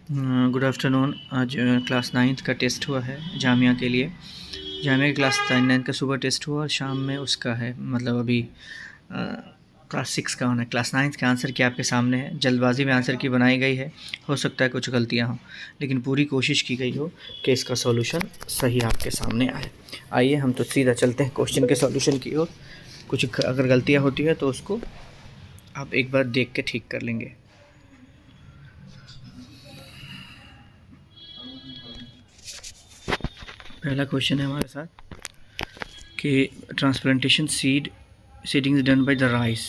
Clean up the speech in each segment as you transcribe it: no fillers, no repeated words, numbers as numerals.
Good afternoon. आज class ninth का test हुआ है जामिया के लिए। जामिया की क्लास नाइन्थ का सुबह टेस्ट हुआ और शाम में उसका है, मतलब अभी क्लास सिक्स का होना है। क्लास नाइन्थ के आंसर की आपके सामने है। जल्दबाजी में आंसर की बनाई गई है, हो सकता है कुछ गलतियाँ हों, लेकिन पूरी कोशिश की गई हो कि इसका सॉल्यूशन सही आपके सामने आए। आइए हम तो सीधा चलते हैं क्वेश्चन के सॉल्यूशन की ओर। कुछ अगर गलतियाँ होती है तो उसको आप एक बार देख के ठीक कर लेंगे। पहला क्वेश्चन है हमारे साथ कि transplantation seeding is done by the rice.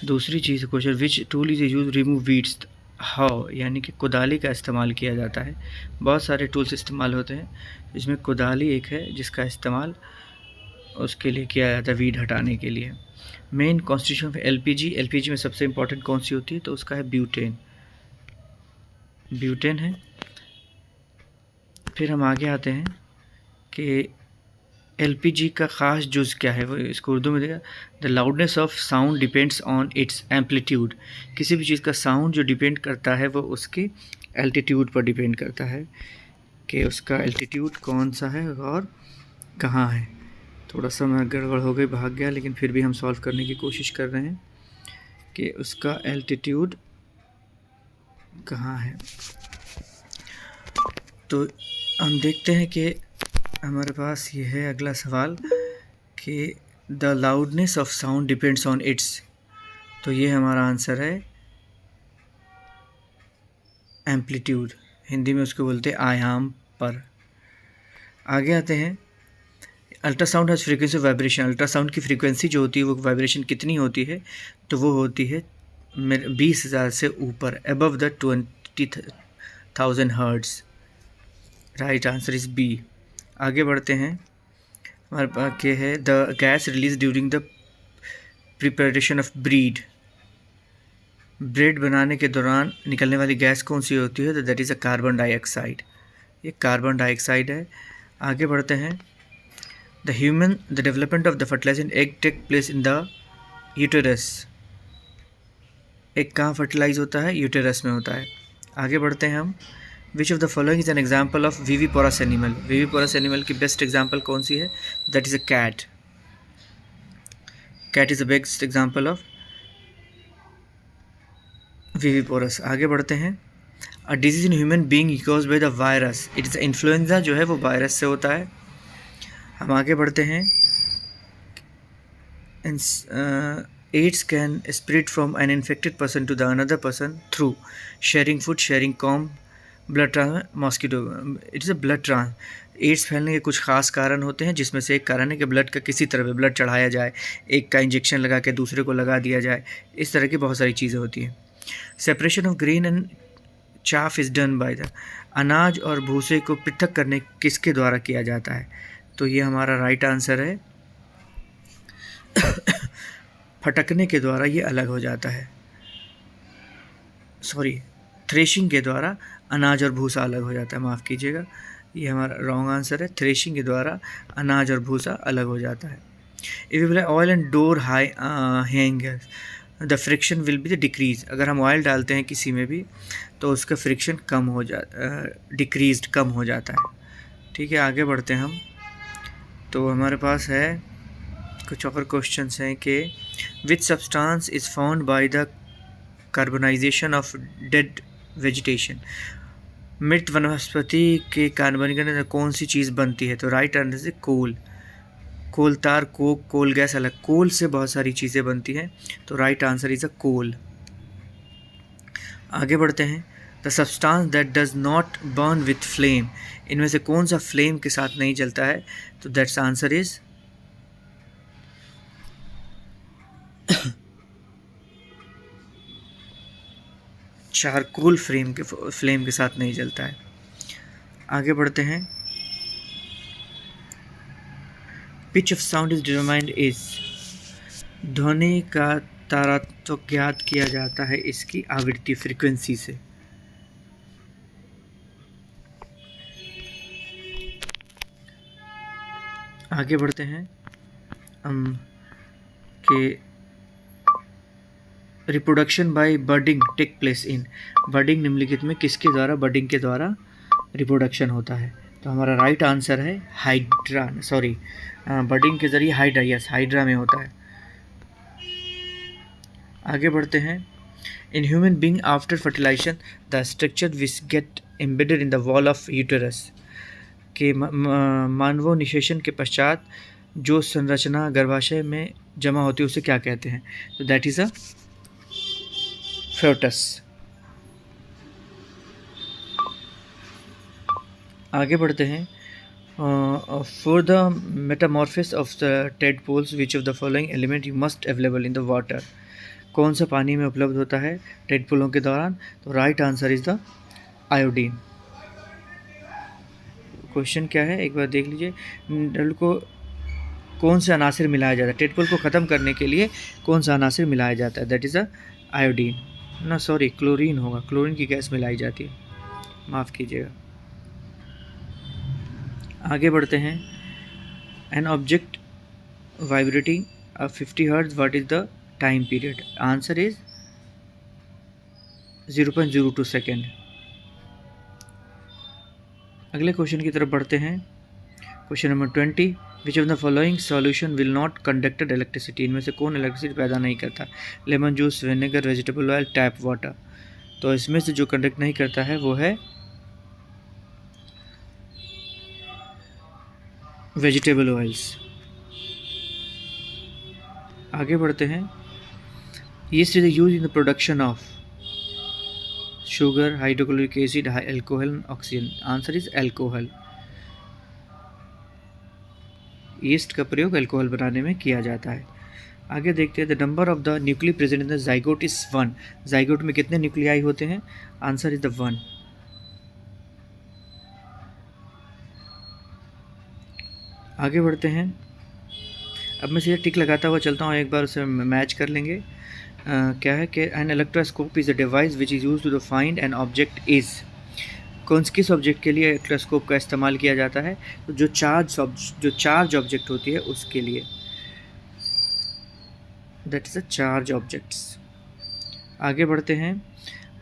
दूसरी चीज़ question, which tool is use remove weeds. How, यानी कि कुदाली का इस्तेमाल किया जाता है। बहुत सारे टूल्स इस्तेमाल होते हैं, इसमें कुदाली एक है जिसका इस्तेमाल उसके लिए किया जाता है, वीड हटाने के लिए। Main constitution of LPG. LPG में सबसे इंपॉर्टेंट कौन सी होती है, तो उसका है ब्यूटेन। ब्यूटेन है। फिर हम आगे आते हैं कि एलपीजी का ख़ास जुज़ क्या है, वो इसको उर्दू में देगा। The loudness of sound depends on it's amplitude. किसी भी चीज़ का साउंड जो डिपेंड करता है वो उसकी एल्टीट्यूड पर डिपेंड करता है कि उसका एल्टीट्यूड कौन सा है और कहाँ है। थोड़ा सा मैं गड़बड़ हो गई, भाग गया, लेकिन फिर भी हम सॉल्व करने की कोशिश कर रहे हैं कि उसका एल्टीट्यूड कहाँ है। तो हम देखते हैं कि हमारे पास ये है अगला सवाल कि the loudness of sound depends on it's. तो ये हमारा आंसर है एम्पलीट्यूड। हिंदी में उसको बोलते हैं आयाम पर। आगे आते हैं, ultrasound has frequency of vibration. Ultrasound की फ्रीक्वेंसी जो होती है वो वाइब्रेशन कितनी होती है, तो वो होती है 20,000 से ऊपर, above the 20,000 hertz. Right answer is B. आगे बढ़ते हैं, हमारे पास क्या है, the gas release during the preparation of breed. Bread बनाने के दौरान निकलने वाली गैस कौन सी होती है, तो that is a carbon dioxide. ये कार्बन डाइऑक्साइड है। आगे बढ़ते हैं, the development of the fertilizing egg take place in the uterus. Egg कहाँ फर्टिलाइज होता है, यूटेरस में होता है। आगे बढ़ते हैं हम, which of the following is an example of viviparous animal. Viviparous animal की बेस्ट एग्जाम्पल कौन सी है, that is a cat. Cat is the best example of viviparous. आगे बढ़ते हैं, a disease in human being cause by the virus. It is influenza जो है वो वायरस से होता है। हम आगे बढ़ते हैं, AIDS can spread from an infected person to the another person through sharing food, sharing comb, blood trans, mosquito. It is a blood trans. AIDS फैलने के कुछ खास कारण होते हैं, जिसमें से एक कारण है कि ब्लड का किसी तरह ब्लड चढ़ाया जाए, एक का इंजेक्शन लगा के दूसरे को लगा दिया जाए। इस तरह की बहुत सारी चीज़ें होती हैं। Separation of green and chaff is done by the. अनाज और भूसे को पृथक करने किसके द्वारा किया जाता है, तो ये हमारा राइट आंसर है फटकने के द्वारा ये अलग हो जाता है। सॉरी, थ्रेशिंग के द्वारा अनाज और भूसा अलग हो जाता है, माफ़ कीजिएगा, ये हमारा रॉन्ग आंसर है। थ्रेशिंग के द्वारा अनाज और भूसा अलग हो जाता है। If you oil and door high hangers, the friction will be the decrease. अगर हम ऑयल डालते हैं किसी में भी तो उसका फ्रिक्शन कम हो डिक्रीज कम हो जाता है। ठीक है, आगे बढ़ते हैं हम। तो हमारे पास है कुछ और क्वेश्चंस हैं कि which substance is found by the carbonization of dead vegetation. मृत वनस्पति के कार्बनीकरण से कौन सी चीज़ बनती है, तो राइट आंसर है कोल। कोल तार, कोक, कोल गैस अलग। कोल से बहुत सारी चीज़ें बनती हैं, तो राइट आंसर इज़ अ कोल। आगे बढ़ते हैं, the substance that does not burn with flame. इनमें से कौन सा फ्लेम के साथ नहीं जलता है, तो that's answer is charcoal. Flame के साथ नहीं जलता है। आगे बढ़ते हैं, pitch of sound is determined is. ध्वनि का तारतम्य ज्ञात किया जाता है इसकी आवृत्ति, फ्रीक्वेंसी से। आगे बढ़ते हैं हम कि reproduction by budding take place in, budding निम्नलिखित में किसके द्वारा, बर्डिंग के द्वारा रिप्रोडक्शन होता है? तो हमारा राइट आंसर है हाइड्रा, सॉरी बर्डिंग के जरिए हाइड्रा, यस हाइड्रा में होता है। आगे बढ़ते हैं। In human being after fertilization the structure which get embedded in the wall of uterus, के मानव निषेचन के पश्चात जो संरचना गर्भाशय में जमा होती है उसे क्या कहते हैं? तो दैट इज अ फेटस। आगे बढ़ते हैं। For the metamorphosis of the tadpoles which of the following element you must available in the water, कौन सा पानी में उपलब्ध होता है टेडपोलों के दौरान? तो right answer is the iodine. Question क्या है एक बार देख लीजिए। नल को कौन सा अनासिर मिलाया जाता है, टेडपोल को ख़त्म करने के लिए कौन सा अनासिर मिलाया जाता है? दैट इज़ अ आयोडीन, ना सॉरी क्लोरीन होगा, क्लोरीन की गैस मिलाई जाती है, माफ़ कीजिएगा। आगे बढ़ते हैं। An object vibrating 50 hertz, what is the time period? Answer is 0.02 second. अगले क्वेश्चन की तरफ बढ़ते हैं। Question number 20, which of the following solution will not conducted electricity, इनमें से कौन इलेक्ट्रिसिटी पैदा नहीं करता? Lemon juice, vinegar, vegetable oil, tap water. तो इसमें से जो कंडक्ट नहीं करता है वो है वेजिटेबल ऑयल्स। आगे बढ़ते हैं। Yeast is use in the production of sugar, hydrochloric acid, alcohol, oxygen. Answer is alcohol. Yeast का प्रयोग अल्कोहल बनाने में किया जाता है। आगे देखते हैं। The number of the nuclei present in the zygote is 1, zygote में कितने न्यूक्लियाई होते हैं? Answer is the 1। आगे बढ़ते हैं। अब मैं सीधे टिक लगाता हुआ चलता हूँ, एक बार उसे मैच कर लेंगे। क्या है कि an electroscope is a device which is use to find an object is, किस ऑब्जेक्ट के लिए इलेक्ट्रोस्कोप का इस्तेमाल किया जाता है? तो जो चार्ज ऑब्जेक्ट होती है उसके लिए, that is a charge objects. आगे बढ़ते हैं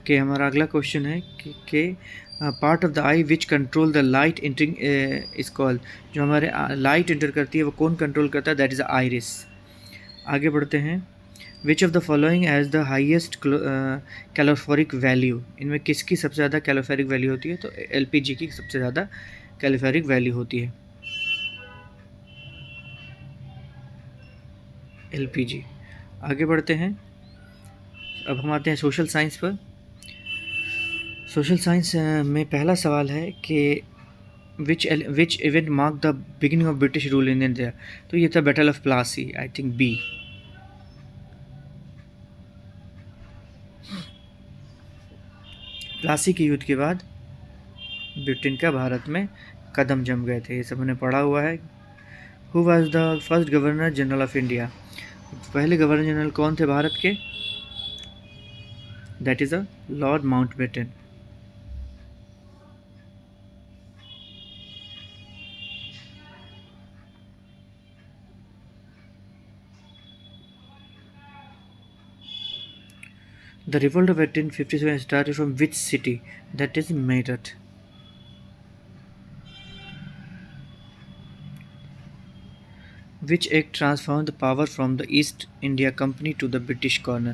कि हमारा अगला क्वेश्चन है कि part of the I which control the light entering is called, जो हमारे लाइट एंटर करती है वो कौन कंट्रोल करता है? That is iris. आगे बढ़ते हैं। Which of the following has the highest calorific value, इनमें किसकी सबसे ज़्यादा कैलोरीफिक वैल्यू होती है? तो एलपीजी की सबसे ज़्यादा कैलोरीफिक वैल्यू होती है, एलपीजी। आगे बढ़ते हैं। अब हम आते हैं सोशल साइंस पर। सोशल साइंस में पहला सवाल है कि which event mark the beginning of British rule in India? तो ये था battle of Plassey, I think B. Plassey के युद्ध के बाद ब्रिटेन का भारत में कदम जम गए थे, ये सब हमने पढ़ा हुआ है। Who was the first governor general of India, पहले गवर्नर जनरल कौन थे भारत के? That is a Lord Mountbatten. The revolt of 1857 started from which city? That is Meerut. Which act transformed the power from the East India Company to the British corner?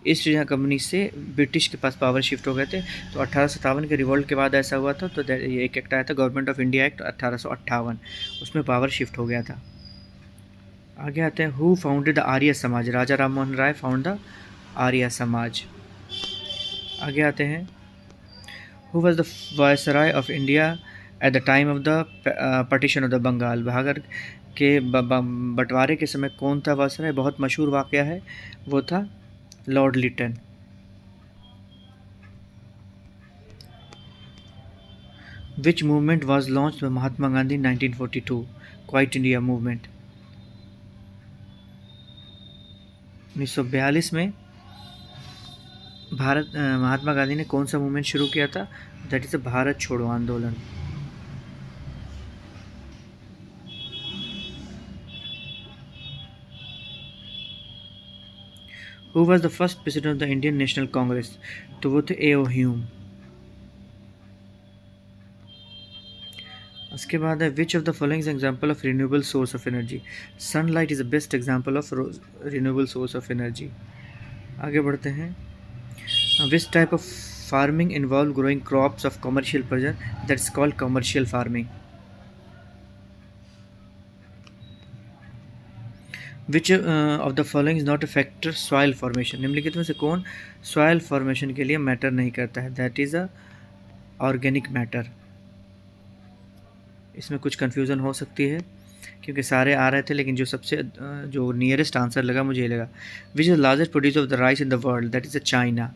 East India company से British के पास power shift हो गए थे। तो 1857 के revolt के बाद ऐसा हुआ था। तो ये एक एक्ट आया था, गवर्नमेंट ऑफ इंडिया एक्ट 1858, उसमें पावर शिफ्ट हो गया था। आगे आते हैं। Who founded the Arya Samaj, Raja Ram Mohan Roy found the Arya Samaj. आगे आते हैं। Who was the viceroy of India at the time of the partition of the Bengal, भागर के बंटवारे के समय कौन था वायसराय? बहुत मशहूर वाक़या है, वो था lord Lytton. Which movement was launch by Mahatma Gandhi 1942? Quit India movement. 1942 में महात्मा गांधी ने कौन सा मूवमेंट शुरू किया था? दैट इज़ भारत छोड़ो आंदोलन। Who was the first president of the Indian national Congress? तो वो थे ए ओ ह्यूम। उसके बाद है विच of the following example of renewable source of energy? Sunlight is the best example of renewable source of energy. आगे बढ़ते हैं। Which type of farming involve growing crops of commercial purpose that's called commercial farming. Which of the following is not a factor soil formation? निम्नलिखित में से कौन soil formation के लिए matter नहीं करता है? That is a organic matter. इसमें कुछ कन्फ्यूज़न हो सकती है क्योंकि सारे आ रहे थे, लेकिन जो सबसे जो नियरेस्ट आंसर लगा मुझे ये लगा। Which is the largest producer of the rice in the world? That is a China.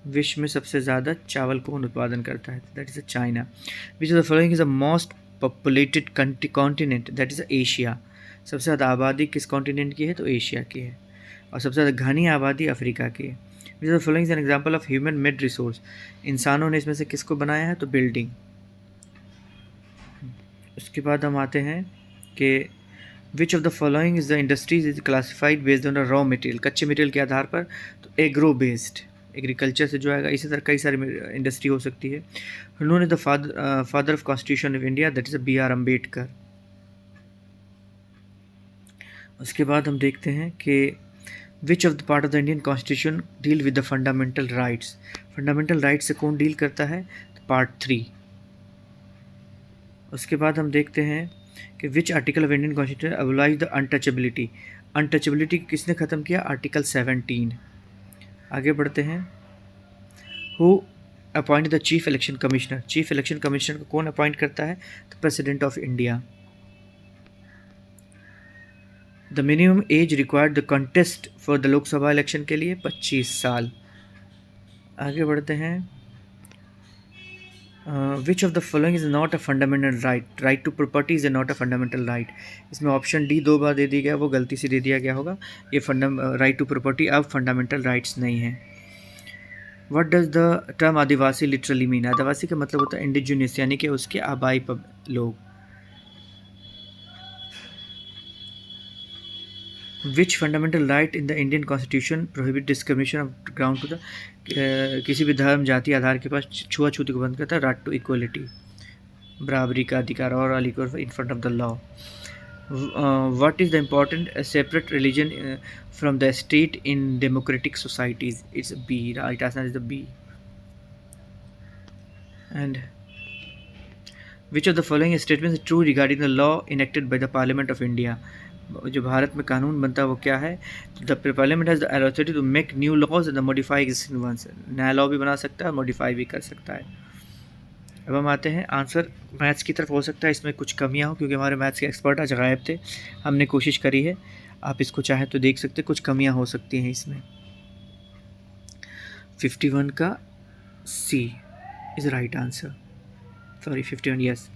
विश्व में सबसे ज़्यादा चावल कौन उत्पादन करता है? That is a China. Which is the following is the most populated continent? That is Asia. सबसे ज़्यादा आबादी किस कॉन्टिनेंट की है? तो एशिया की है। और सबसे ज़्यादा घनी आबादी अफ्रीका की है। Which is the following is an example of human made resource? इंसानों ने इसमें से किसको बनाया है? तो बिल्डिंग। उसके बाद हम आते हैं कि which of the following is the industries is classified based on raw material? कच्चे मटेरियल के आधार पर। तो एग्रो बेस्ड, एग्रीकल्चर से जो आएगा। इसी तरह कई सारी इंडस्ट्री हो सकती है। उन्होंने the father of constitution of India? That is B R Ambedkar. उसके बाद हम देखते हैं कि which of the part of the Indian constitution deal with the fundamental rights? Fundamental rights से कौन डील करता है? तो पार्ट 3। उसके बाद हम देखते हैं कि which article of Indian constitution abolish the untouchability? Untouchability किसने ख़त्म किया? आर्टिकल 17। आगे बढ़ते हैं। Who appoint the chief election commissioner? Chief election commissioner को कौन अपॉइंट करता है? The president of India. The minimum age required the contest for the Lok Sabha election के लिए 25 साल। आगे बढ़ते हैं। Which of the following is not a fundamental right? Right to property is not a fundamental right. इसमें option D 2 बार दे दिया गया, वो गलती से दे दिया गया होगा। ये राइट टू प्रॉपर्टी अब फंडामेंटल राइट्स नहीं है। What does the term adivasi literally mean? Adivasi का मतलब होता है इंडिजिनियस, यानी कि उसके आबाई लोग। Which fundamental right in the Indian constitution prohibit discrimination of ground to the? किसी भी धर्म जाति आधार के पास छुआछूती को बंद करता है। राइट टू इक्वलिटी, बराबरी का अधिकार और all equal in front of the law. What is the important separate religion from the state in democratic societies? It's B. Right answer is the B. And which of the following statements is true regarding the law enacted by the Parliament of India? जो भारत में कानून बनता है वो क्या है? The parliament has the authority to make new laws and modify existing ones. नया law भी बना सकता है, मॉडिफाई भी कर सकता है। अब हम आते हैं आंसर मैथ्स की तरफ। हो सकता है इसमें कुछ कमियां हो क्योंकि हमारे मैथ्स के एक्सपर्ट आज गायब थे। हमने कोशिश करी है, आप इसको चाहे तो देख सकते, कुछ कमियां हो सकती हैं इसमें। 51 का C is right answer. Sorry 51 yes.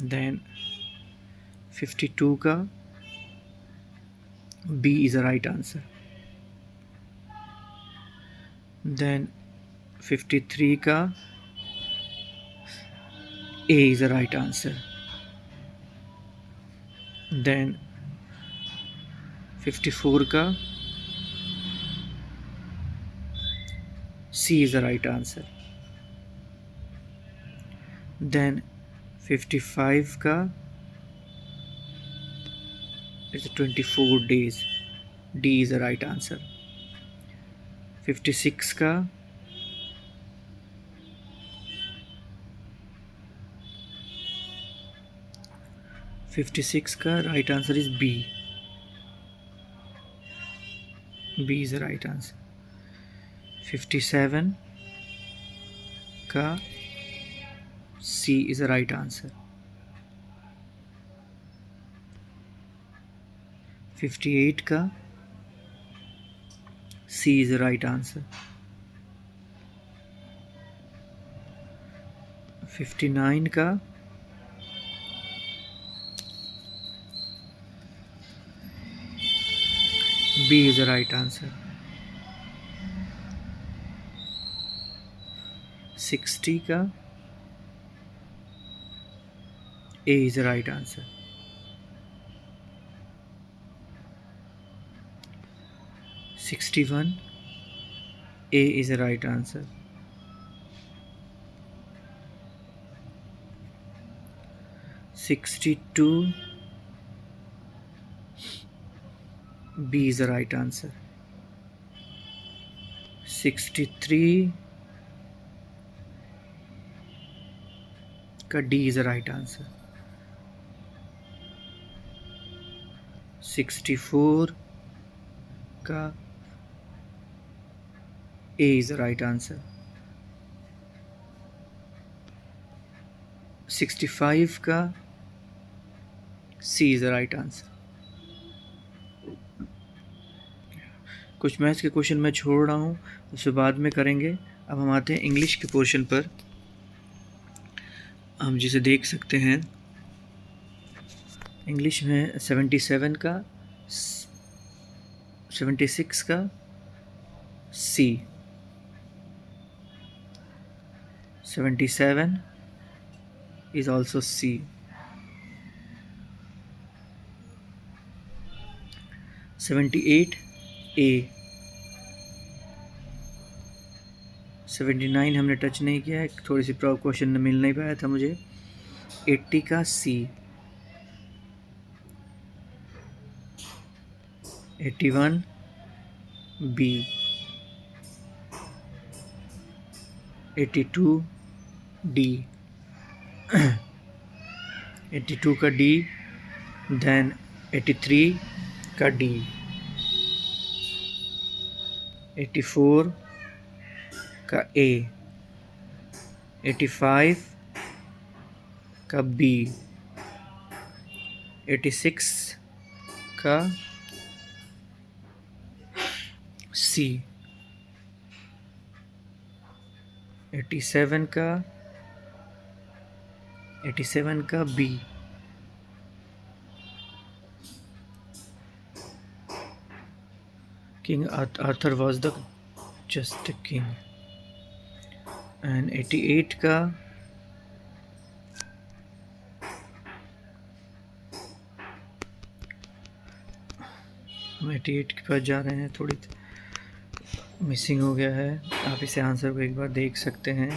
Then 52 का B is the right answer. Then 53 का A is the right answer. Then 54 का C is the right answer. Then 55 का it's 24 days. D is the right answer. 56 का right answer is B. B is the right answer. 57 का C is the right answer. 58 का C is the right answer. 59 का B is the right answer. 60 का A is the right answer. 61, A is the right answer. 62, B is the right answer. 63 का D is the right answer. 64 का A is the right answer. 65 का C is the right answer. कुछ maths के question मैं छोड़ रहा हूँ, उसे बाद में करेंगे। अब हम आते हैं इंग्लिश के पोर्शन पर, हम जिसे देख सकते हैं इंग्लिश में 77 का 76 का C, 77 is also C. 78 A, 79 हमने टच नहीं किया है, थोड़ी सी प्रॉब्लम क्वेश्चन मिल नहीं पाया था मुझे। 80 का C, 81 B, 82 D, 82 का D, देन 83 का D, 84 का A, 85 का B, 86 का C, 87 का B, King Arthur was the just a king. And 88 का हम 88 के पास जा रहे हैं, थोड़ी मिसिंग हो गया है, आप इसे आंसर को एक बार देख सकते हैं।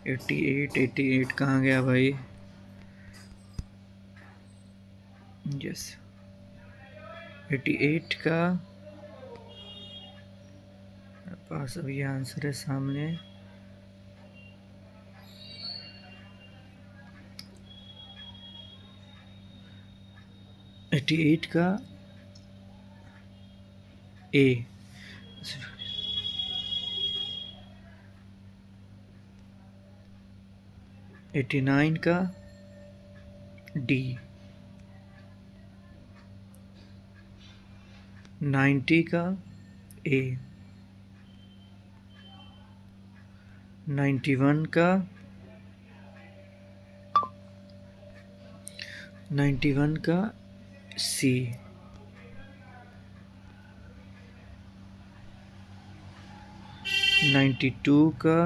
88 कहाँ गया भाई? यस, 88 का पास अब ये आंसर है सामने। एटी 88 का A, 89 का D, 90 का A, 91 का 91 का C, 92 का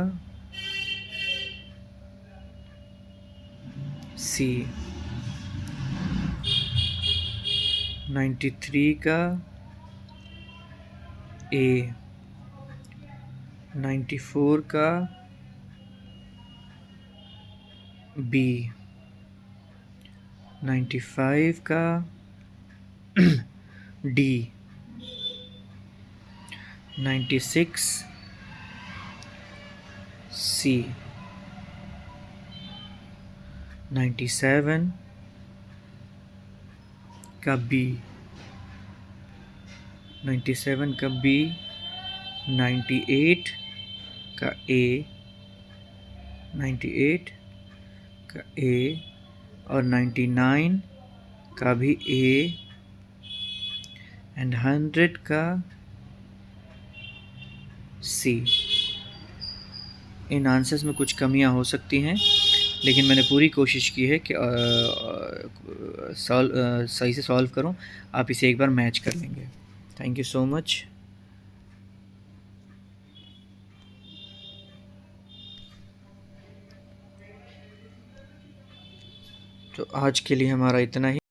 C, 93 का A, 94 का B, 95 का D, 96 C, 97 का B, 97 का B, 98 का A, 98 का A और 99 का भी A एंड 100 का C। इन आंसर्स में कुछ कमियां हो सकती हैं, लेकिन मैंने पूरी कोशिश की है कि सही से सॉल्व करूं। आप इसे एक बार मैच कर लेंगे। Thank you so much. तो आज के लिए हमारा इतना ही।